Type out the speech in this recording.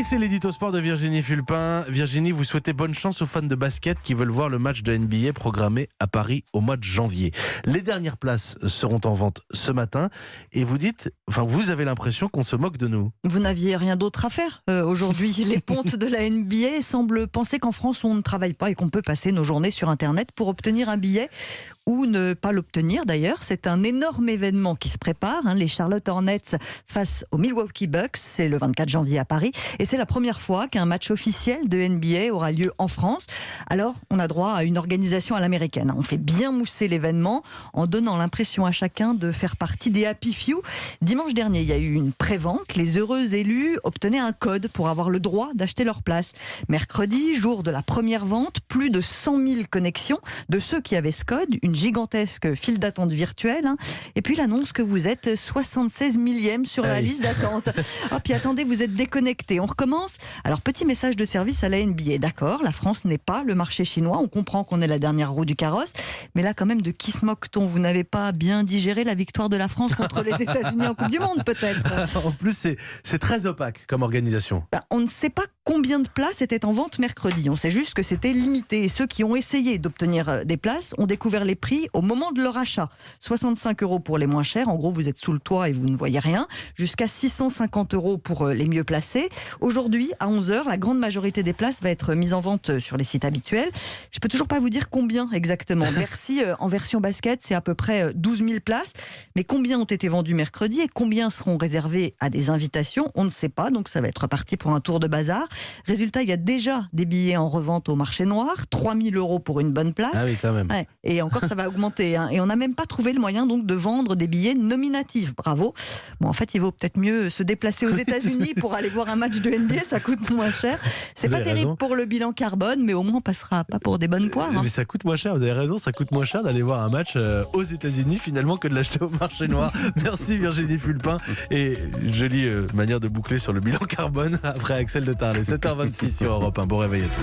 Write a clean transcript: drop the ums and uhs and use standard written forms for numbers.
Et c'est l'édito sport de Virginie Fulpin. Virginie, vous souhaitez bonne chance aux fans de basket qui veulent voir le match de NBA programmé à Paris au mois de janvier. Les dernières places seront en vente ce matin et vous avez l'impression qu'on se moque de nous. Vous n'aviez rien d'autre à faire aujourd'hui. Les pontes de la NBA semblent penser qu'en France on ne travaille pas et qu'on peut passer nos journées sur Internet pour obtenir un billet ou ne pas l'obtenir d'ailleurs. C'est un énorme événement qui se prépare. Les Charlotte Hornets face aux Milwaukee Bucks. C'est le 24 janvier à Paris. Et c'est la première fois qu'un match officiel de NBA aura lieu en France. Alors, on a droit à une organisation à l'américaine. On fait bien mousser l'événement en donnant l'impression à chacun de faire partie des Happy Few. Dimanche dernier, il y a eu une pré-vente. Les heureux élus obtenaient un code pour avoir le droit d'acheter leur place. Mercredi, jour de la première vente, plus de 100 000 connexions de ceux qui avaient ce code. Une gigantesque file d'attente virtuelle. Et puis l'annonce que vous êtes 76 millième sur la liste d'attente. Oh, puis attendez, vous êtes déconnecté. On recommence. Alors, petit message de service à la NBA. D'accord, la France n'est pas le marché chinois. On comprend qu'on est la dernière roue du carrosse. Mais là, quand même, de qui se moque-t-on ? Vous n'avez pas bien digéré la victoire de la France contre les États-Unis en Coupe du Monde, peut-être ? En plus, c'est très opaque comme organisation. On ne sait pas combien de places étaient en vente mercredi. On sait juste que c'était limité. Et ceux qui ont essayé d'obtenir des places ont découvert les prix au moment de leur achat. 65 € pour les moins chers. En gros, vous êtes sous le toit et vous ne voyez rien. Jusqu'à 650 € pour les mieux placés. Aujourd'hui, à 11h, la grande majorité des places va être mise en vente sur les sites habituels. Je ne peux toujours pas vous dire combien exactement. Bercy, en version basket, c'est à peu près 12 000 places. Mais combien ont été vendues mercredi et combien seront réservées à des invitations ? On ne sait pas. Donc, ça va être parti pour un tour de bazar. Résultat, il y a déjà des billets en revente au marché noir. 3 000 € pour une bonne place. Ah oui, quand même. Ouais. Et encore, ça va augmenter. Et on n'a même pas trouvé le moyen donc, de vendre des billets nominatifs. Bravo. Bon, en fait, il vaut peut-être mieux se déplacer aux États-Unis pour aller voir un match de NBA. Ça coûte moins cher. C'est Vous pas avez terrible raison. Pour le bilan carbone, mais au moins, on passera pas pour des bonnes poires. Mais ça coûte moins cher, vous avez raison, ça coûte moins cher d'aller voir un match aux États-Unis finalement que de l'acheter au marché noir. Merci Virginie Fulpin. Et jolie manière de boucler sur le bilan carbone après Axel de Tarlet. 7h26 sur Europe 1. Bon réveil à tous.